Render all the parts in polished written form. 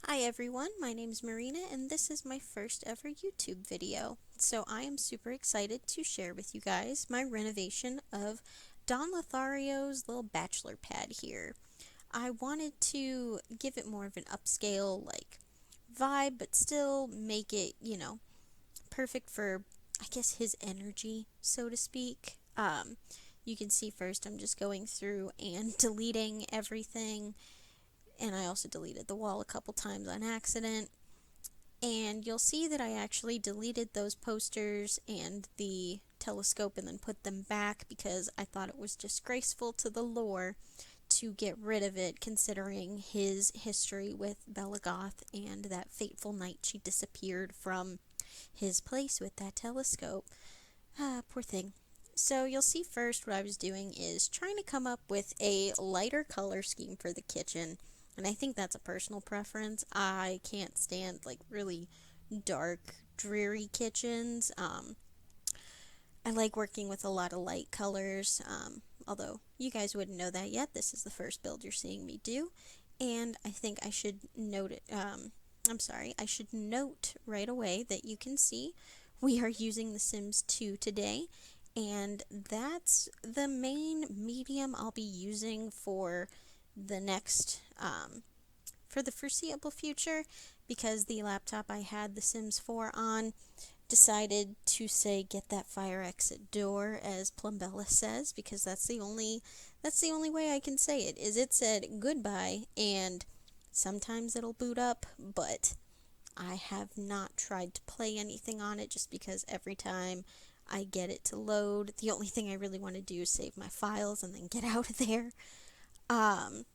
Hi everyone, my name is Marina and this is my first ever YouTube video. So I am super excited to share with you guys my renovation of Don Lothario's little bachelor pad here. I wanted to give it more of an upscale vibe, but still make it, perfect for I guess his energy, so to speak. You can see first I'm just going through and deleting everything, and I also deleted the wall a couple times on accident. And you'll see that I actually deleted those posters and the telescope and then put them back because I thought it was disgraceful to the lore to get rid of it, considering his history with Bella Goth and that fateful night she disappeared from his place with that telescope. Poor thing. So you'll see first what I was doing is trying to come up with a lighter color scheme for the kitchen. And I think that's a personal preference. I can't stand really dark, dreary kitchens. I like working with a lot of light colors. Although you guys wouldn't know that yet. This is the first build you're seeing me do. And I think I should note it. I should note right away that you can see we are using The Sims 2 today, and that's the main medium I'll be using for the next, for the foreseeable future, because the laptop I had The Sims 4 on decided to say get that fire exit door, as Plumbella says, because that's the only way I can say it, is it said goodbye, and sometimes it'll boot up, but I have not tried to play anything on it just because every time I get it to load, the only thing I really want to do is save my files and then get out of there. Um,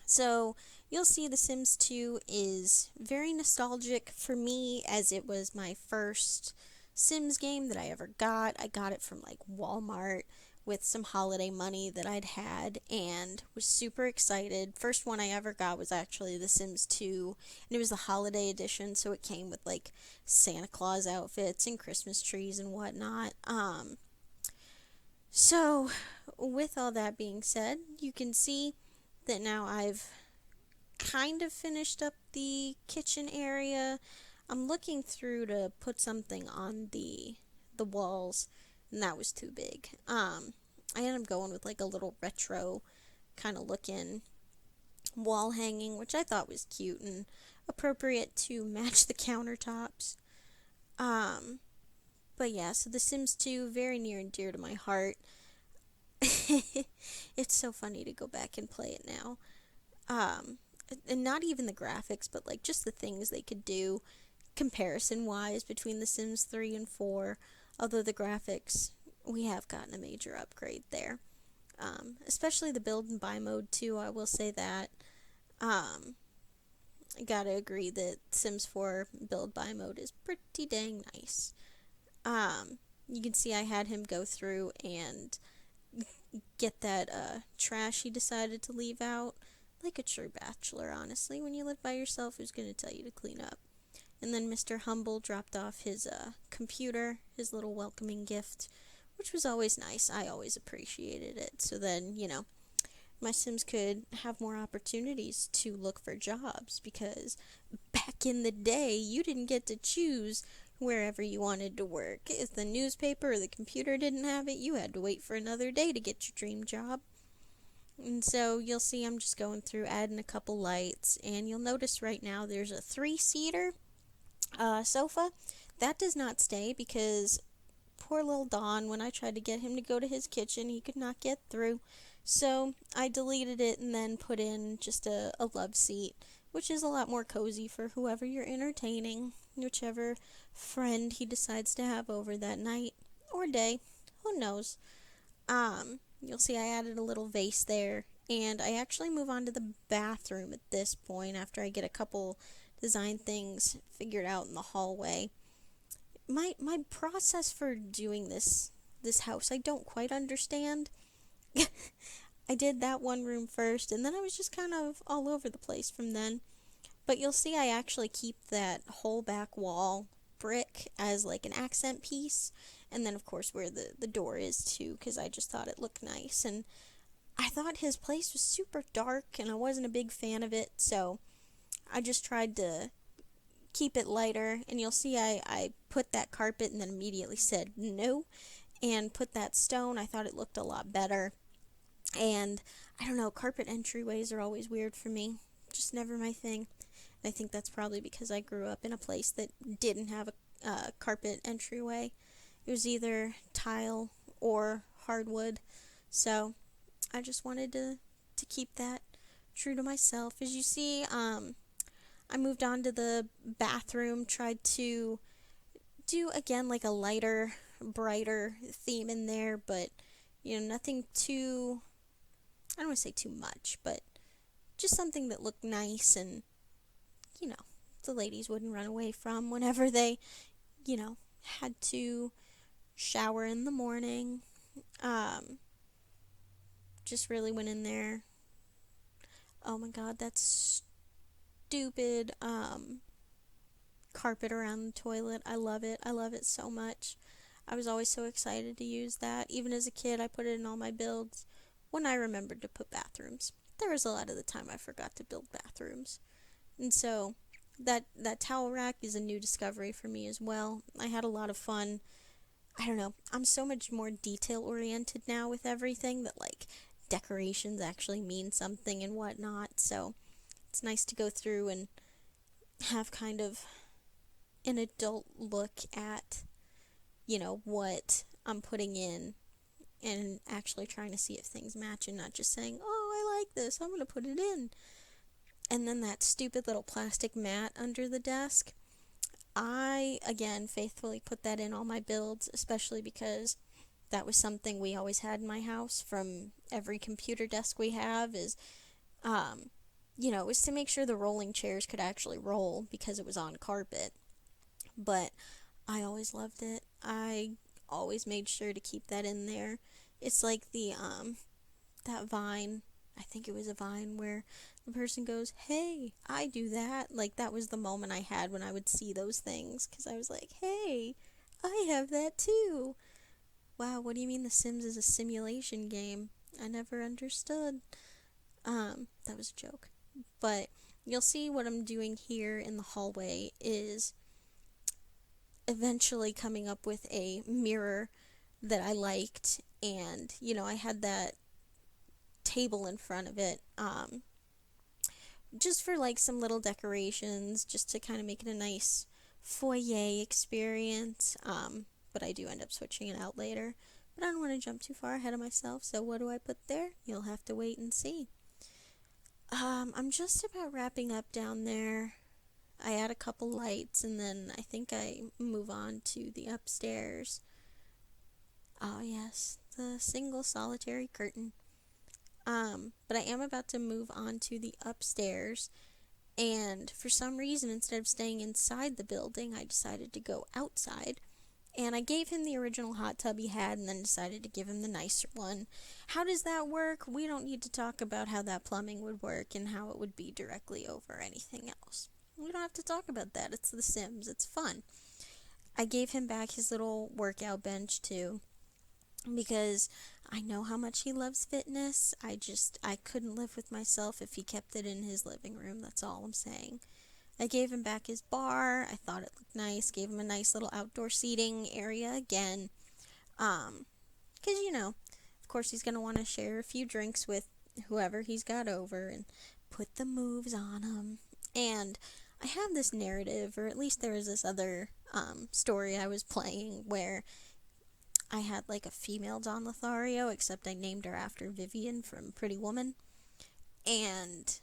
so you'll see The Sims 2 is very nostalgic for me, as it was my first Sims game that I ever got. I got it from Walmart with some holiday money that I'd had and was super excited. First one I ever got was actually The Sims 2, and it was the holiday edition, so it came with Santa Claus outfits and Christmas trees and whatnot. So with all that being said, you can see that now I've kind of finished up the kitchen area. I'm looking through to put something on the walls, and that was too big. I ended up going with a little retro kind of looking wall hanging, which I thought was cute and appropriate to match the countertops. Um, but yeah, so The Sims 2, very near and dear to my heart. It's so funny to go back and play it now. Um, and not even the graphics, but just the things they could do comparison wise between The Sims 3 and 4. Although the graphics, we have gotten a major upgrade there. Especially the build and buy mode too, I will say that. I gotta agree that Sims 4 build buy mode is pretty dang nice. You can see I had him go through and get that trash he decided to leave out. Like a true bachelor, honestly. When you live by yourself, who's gonna tell you to clean up? And then Mr. Humble dropped off his computer, his little welcoming gift, which was always nice. I always appreciated it. So then, my Sims could have more opportunities to look for jobs, because back in the day, you didn't get to choose wherever you wanted to work. If the newspaper or the computer didn't have it, you had to wait for another day to get your dream job. And so you'll see I'm just going through adding a couple lights, and you'll notice right now there's a 3-seater sofa. That does not stay because poor little Don, when I tried to get him to go to his kitchen, he could not get through. So I deleted it and then put in just a love seat, which is a lot more cozy for whoever you're entertaining, whichever friend he decides to have over that night or day. Who knows? You'll see I added a little vase there, and I actually move on to the bathroom at this point after I get a couple design things figured out in the hallway. My process for doing this house, I don't quite understand. I did that one room first, and then I was just kind of all over the place from then. But you'll see I actually keep that whole back wall brick as an accent piece, and then of course where the door is too, because I just thought it looked nice. And I thought his place was super dark and I wasn't a big fan of it, so I just tried to keep it lighter, and you'll see I put that carpet and then immediately said no, and put that stone. I thought it looked a lot better. And I don't know, carpet entryways are always weird for me. Just never my thing. I think that's probably because I grew up in a place that didn't have a carpet entryway. It was either tile or hardwood. So I just wanted to keep that true to myself. As you see, I moved on to the bathroom, tried to do again like a lighter, brighter theme in there, but nothing too, I don't want to say too much, but just something that looked nice and, you know, the ladies wouldn't run away from whenever they, had to shower in the morning. Um, just really went in there. Oh my god, that's stupid carpet around the toilet. I love it. I love it so much. I was always so excited to use that. Even as a kid, I put it in all my builds when I remembered to put bathrooms. There was a lot of the time I forgot to build bathrooms. And so that towel rack is a new discovery for me as well. I had a lot of fun. I don't know. I'm so much more detail oriented now with everything that like decorations actually mean something and whatnot. So it's nice to go through and have kind of an adult look at, what I'm putting in and actually trying to see if things match and not just saying, oh, I like this, I'm going to put it in. And then that stupid little plastic mat under the desk, I, again, faithfully put that in all my builds, especially because that was something we always had in my house from every computer desk we have is, it was to make sure the rolling chairs could actually roll because it was on carpet. But I always loved it. I always made sure to keep that in there. It's like that Vine, I think it was a Vine where the person goes, hey, I do that. Like, that was the moment I had when I would see those things, because I was like, hey, I have that too. Wow, what do you mean The Sims is a simulation game? I never understood. That was a joke. But you'll see what I'm doing here in the hallway is eventually coming up with a mirror that I liked, and I had that table in front of it just for like some little decorations, just to kind of make it a nice foyer experience. But I do end up switching it out later, but I don't want to jump too far ahead of myself. So what do I put there? You'll have to wait and see. I'm just about wrapping up down there. I add a couple lights, and then I think I move on to the upstairs. Oh yes, the single solitary curtain. But I am about to move on to the upstairs, and for some reason, instead of staying inside the building, I decided to go outside. And I gave him the original hot tub he had and then decided to give him the nicer one. How does that work? We don't need to talk about how that plumbing would work and how it would be directly over anything else. We don't have to talk about that. It's The Sims. It's fun. I gave him back his little workout bench too, because I know how much he loves fitness. I couldn't live with myself if he kept it in his living room. That's all I'm saying. I gave him back his bar. I thought it looked nice. Gave him a nice little outdoor seating area again. Because, of course he's going to want to share a few drinks with whoever he's got over and put the moves on him. And I have this narrative, or at least there was this other story I was playing where I had like a female Don Lothario, except I named her after Vivian from Pretty Woman. And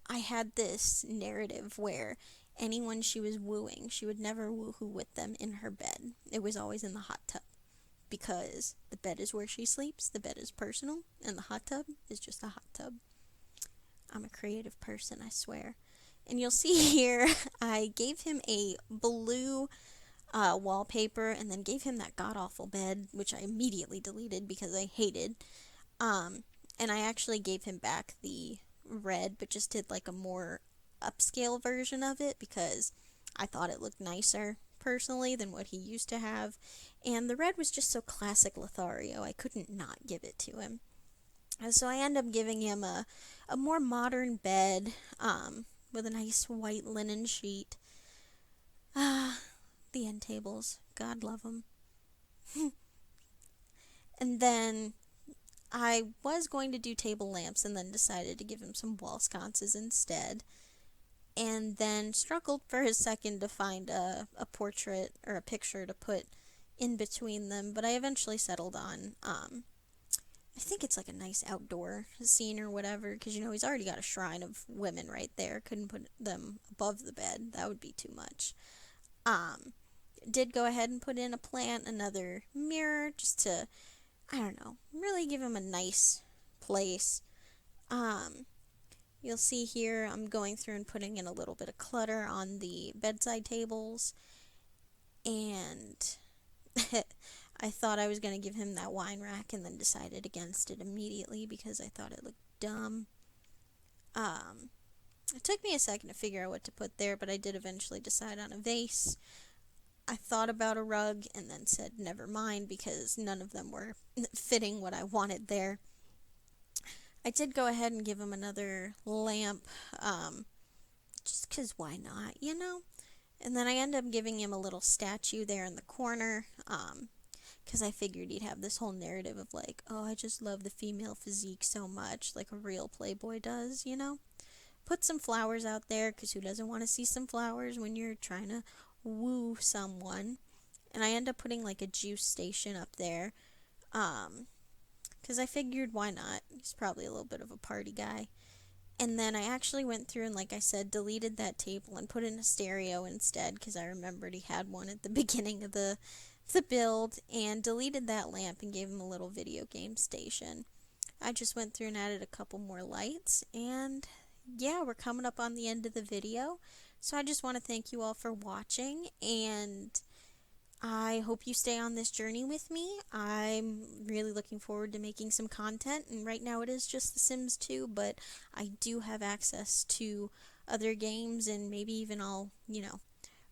I had this narrative where anyone she was wooing, she would never woohoo with them in her bed. It was always in the hot tub. Because the bed is where she sleeps, the bed is personal, and the hot tub is just a hot tub. I'm a creative person, I swear. And you'll see here, I gave him a blue wallpaper and then gave him that god-awful bed, which I immediately deleted because I hated. And I actually gave him back the red, but just did like a more upscale version of it because I thought it looked nicer personally than what he used to have. And the red was just so classic Lothario, I couldn't not give it to him. And so I ended up giving him a more modern bed, with a nice white linen sheet. Ah, the end tables. God love them. And then I was going to do table lamps and then decided to give him some wall sconces instead. And then struggled for a second to find a portrait or a picture to put in between them, but I eventually settled on, I think it's like a nice outdoor scene or whatever, because, he's already got a shrine of women right there. Couldn't put them above the bed. That would be too much. Did go ahead and put in a plant, another mirror, just to, I don't know, really give him a nice place. You'll see here I'm going through and putting in a little bit of clutter on the bedside tables, and I thought I was going to give him that wine rack and then decided against it immediately because I thought it looked dumb. It took me a second to figure out what to put there, but I did eventually decide on a vase. I thought about a rug and then said never mind because none of them were fitting what I wanted there. I did go ahead and give him another lamp, just because why not, And then I ended up giving him a little statue there in the corner, because I figured he'd have this whole narrative of like, oh, I just love the female physique so much, like a real playboy does, Put some flowers out there, because who doesn't want to see some flowers when you're trying to woo someone? And I end up putting like a juice station up there, because I figured why not? He's probably a little bit of a party guy. And then I actually went through and, like I said, deleted that table and put in a stereo instead because I remembered he had one at the beginning of the build, and deleted that lamp and gave him a little video game station. I just went through and added a couple more lights, and yeah, we're coming up on the end of the video. So I just want to thank you all for watching, and I hope you stay on this journey with me. I'm really looking forward to making some content, and right now it is just The Sims 2, but I do have access to other games, and maybe even I'll,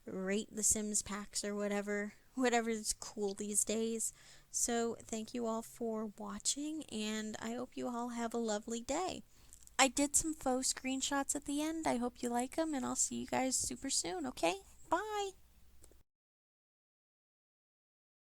rate The Sims packs or whatever's cool these days. So thank you all for watching, and I hope you all have a lovely day. I did some faux screenshots at the end. I hope you like them, and I'll see you guys super soon, okay? Bye!